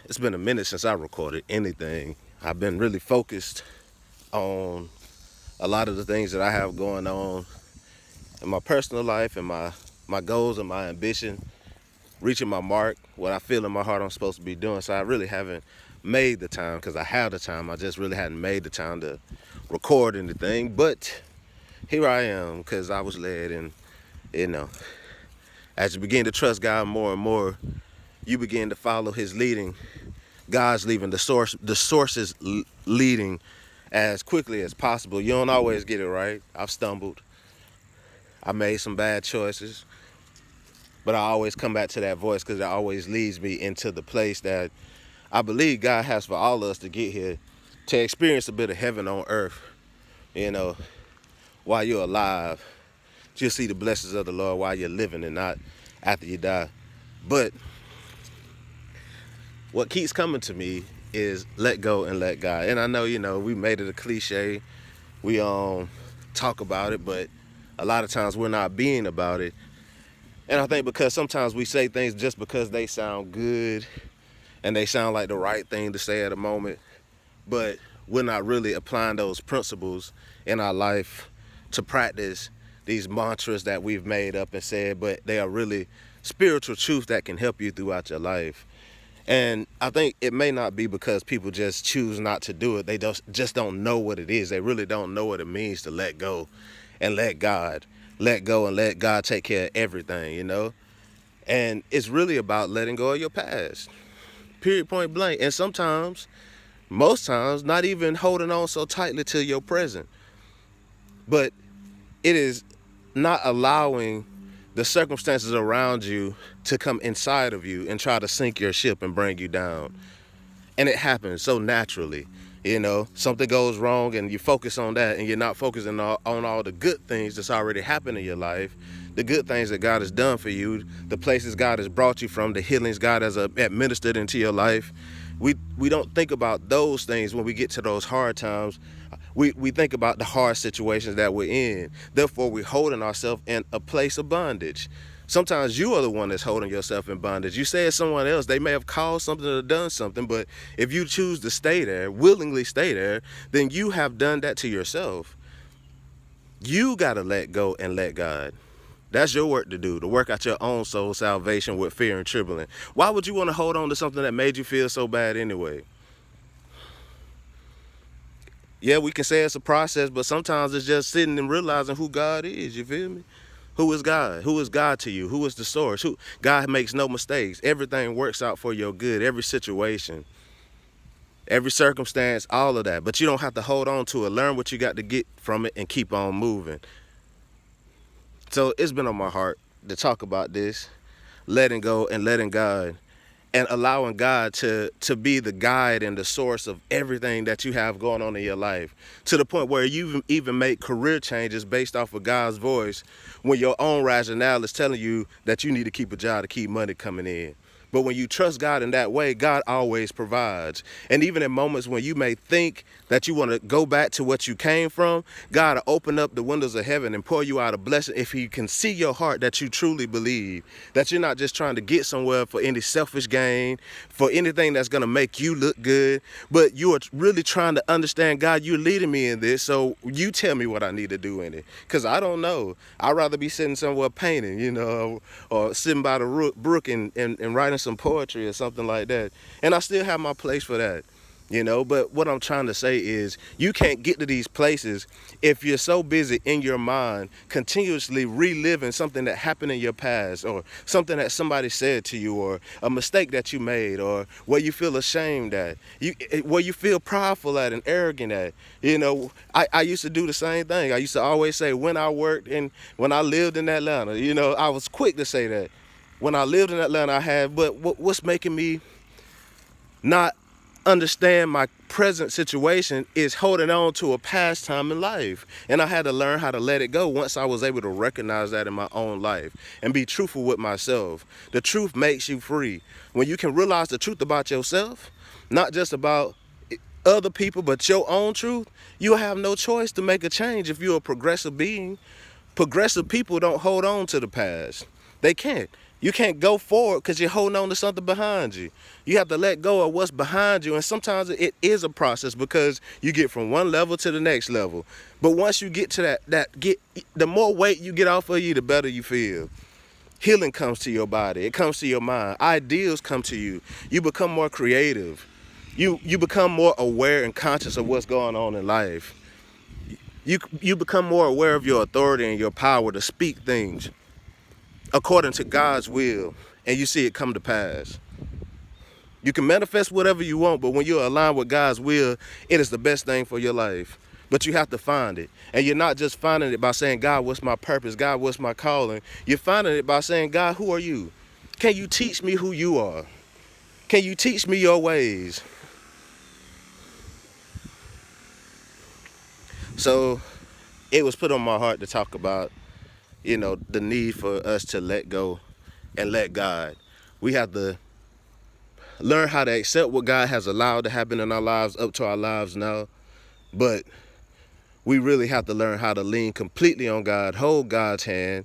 It's been a minute since I recorded anything. I've been really focused on a lot of the things that I have going on in my personal life and my goals and my ambition, reaching my mark, what I feel in my heart I'm supposed to be doing. So I really haven't made the time because I have the time. I just really hadn't made the time to record anything. But here I am because I was led, and you know, as you begin to trust God more and more, you begin to follow His leading. God's leading, the source is leading as quickly as possible. You don't always get it right. I've stumbled. I made some bad choices, but I always come back to that voice because it always leads me into the place that I believe God has for all of us to get here, to experience a bit of heaven on earth, you know, while you're alive. Just see the blessings of the Lord while you're living and not after you die. But what keeps coming to me is let go and let God. And I know, we made it a cliche. We talk about it, but a lot of times we're not being about it. And I think because sometimes we say things just because they sound good and they sound like the right thing to say at a moment, but we're not really applying those principles in our life to practice these mantras that we've made up and said, but they are really spiritual truths that can help you throughout your life. And I think it may not be because people just choose not to do it. They just don't know what it is. They really don't know what it means to let go and let God. Let go and let God take care of everything. And it's really about letting go of your past. Period, point blank. And sometimes, most times, not even holding on so tightly to your present. But it is not allowing the circumstances around you to come inside of you and try to sink your ship and bring you down. And it happens so naturally. Something goes wrong and you focus on that and you're not focusing on all the good things that's already happened in your life, the good things that God has done for you, the places God has brought you from, the healings God has administered into your life. We don't think about those things when we get to those hard times. We think about the hard situations that we're in. Therefore, we're holding ourselves in a place of bondage. Sometimes you are the one that's holding yourself in bondage. You say it's someone else. They may have caused something or done something, but if you choose to stay there, willingly stay there, then you have done that to yourself. You got to let go and let God. That's your work to do, to work out your own soul salvation with fear and trembling. Why would you want to hold on to something that made you feel so bad anyway? Yeah, we can say it's a process, but sometimes it's just sitting and realizing who God is. You feel me? Who is God? Who is God to you? Who is the source? God makes no mistakes. Everything works out for your good. Every situation, every circumstance, all of that. But you don't have to hold on to it. Learn what you got to get from it and keep on moving. So it's been on my heart to talk about this, letting go and letting God, and allowing God to be the guide and the source of everything that you have going on in your life, to the point where you even make career changes based off of God's voice when your own rationale is telling you that you need to keep a job to keep money coming in. But when you trust God in that way, God always provides. And even in moments when you may think that you want to go back to what you came from, God will open up the windows of heaven and pour you out a blessing if He can see your heart that you truly believe, that you're not just trying to get somewhere for any selfish gain, for anything that's going to make you look good, but you are really trying to understand, God, you're leading me in this, so you tell me what I need to do in it. Because I don't know. I'd rather be sitting somewhere painting, or sitting by the brook and writing some poetry or something like that. And I still have my place for that. But what I'm trying to say is you can't get to these places if you're so busy in your mind continuously reliving something that happened in your past, or something that somebody said to you, or a mistake that you made, or where you feel ashamed at, where you feel prideful at and arrogant at. I used to do the same thing. I used to always say when I worked and when I lived in Atlanta, I was quick to say that. When I lived in Atlanta, I had, but what's making me not understand my present situation is holding on to a past time in life. And I had to learn how to let it go once I was able to recognize that in my own life and be truthful with myself. The truth makes you free. When you can realize the truth about yourself, not just about other people, but your own truth, you'll have no choice to make a change if you're a progressive being. Progressive people don't hold on to the past. They can't. You can't go forward because you're holding on to something behind you. You have to let go of what's behind you. And sometimes it is a process because you get from one level to the next level. But once you get to the more weight you get off of you, the better you feel. Healing comes to your body. It comes to your mind. Ideas come to you. You become more creative. You become more aware and conscious of what's going on in life. You become more aware of your authority and your power to speak things according to God's will, and you see it come to pass. You can manifest whatever you want, but when you're aligned with God's will, it is the best thing for your life. But you have to find it. And you're not just finding it by saying, God, what's my purpose? God, what's my calling? You're finding it by saying, God, who are you? Can you teach me who you are? Can you teach me your ways? So it was put on my heart to talk about, the need for us to let go and let God. We have to learn how to accept what God has allowed to happen in our lives up to our lives now. But we really have to learn how to lean completely on God, hold God's hand,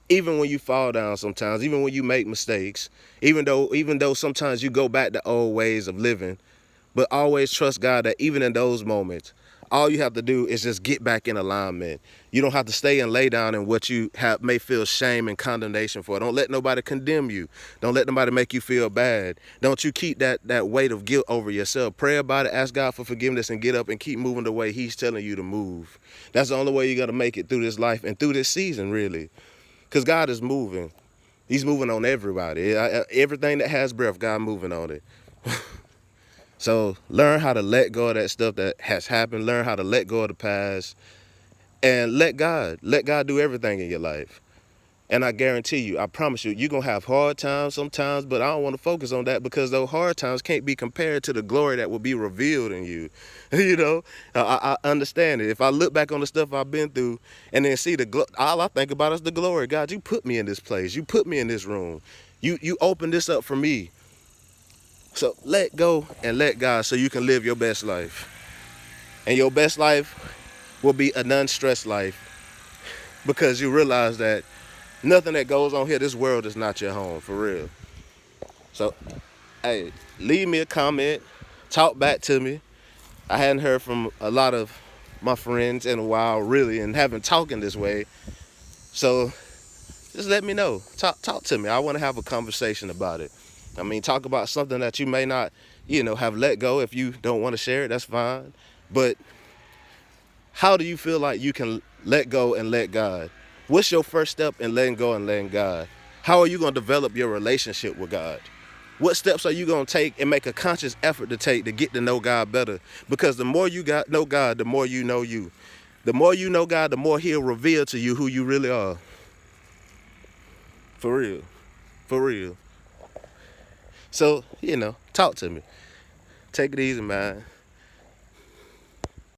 even when you fall down sometimes, even when you make mistakes, even though sometimes you go back to old ways of living, but always trust God that even in those moments, all you have to do is just get back in alignment. You don't have to stay and lay down in what you may feel shame and condemnation for. Don't let nobody condemn you. Don't let nobody make you feel bad. Don't you keep that weight of guilt over yourself. Pray about it, ask God for forgiveness, and get up and keep moving the way he's telling you to move. That's the only way you're going to make it through this life and through this season, really. Because God is moving. He's moving on everybody. Everything that has breath, God moving on it. So learn how to let go of that stuff that has happened. Learn how to let go of the past and let God do everything in your life. And I guarantee you, I promise you, you're going to have hard times sometimes, but I don't want to focus on that because those hard times can't be compared to the glory that will be revealed in you. I understand it. If I look back on the stuff I've been through and then see all I think about is the glory. God, you put me in this place. You put me in this room. You opened this up for me. So let go and let God so you can live your best life. And your best life will be a non-stress life because you realize that nothing that goes on here, this world is not your home, for real. So, hey, leave me a comment, talk back to me. I hadn't heard from a lot of my friends in a while, really, and haven't talking this way. So just let me know. Talk to me. I want to have a conversation about it. I mean, talk about something that you may not, have let go. If you don't want to share it, that's fine. But how do you feel like you can let go and let God? What's your first step in letting go and letting God? How are you going to develop your relationship with God? What steps are you going to take and make a conscious effort to take to get to know God better? Because the more you know God, the more you know you. The more you know God, the more he'll reveal to you who you really are. For real. For real. So, talk to me. Take it easy, man.